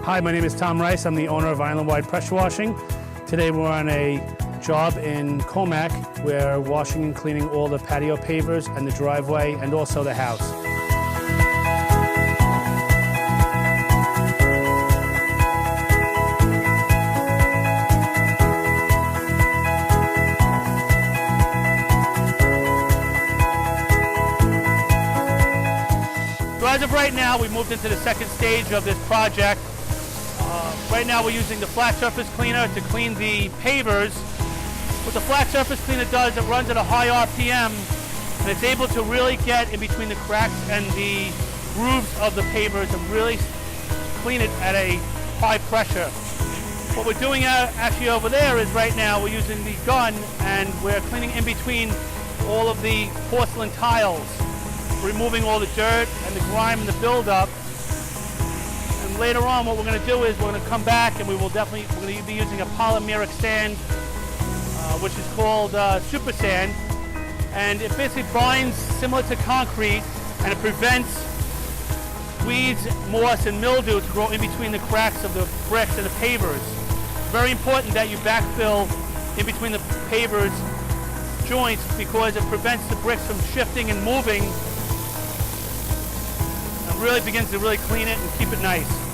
Hi, my name is Tom Rice. I'm the owner of Island-Wide Pressure Washing. Today we're on a job in Comac. We're washing and cleaning all the patio pavers and the driveway and also the house. So as of right now, we moved into the second stage of this project. Right now we're using the flat surface cleaner to clean the pavers. What the flat surface cleaner does, it runs at a high RPM and it's able to really get in between the cracks and the grooves of the pavers and really clean it at a high pressure. What we're doing actually over there is right now we're using the gun and we're cleaning in between all of the porcelain tiles, removing all the dirt and the grime and the buildup. And later on, what we're going to do is we're going to come back and we're going to be using a polymeric sand, which is called super sand, and it basically binds similar to concrete, and it prevents weeds, moss, and mildew to grow in between the cracks of the bricks and the pavers. Very important that you backfill in between the pavers joints because it prevents the bricks from shifting and moving. Really begins to really clean it and keep it nice.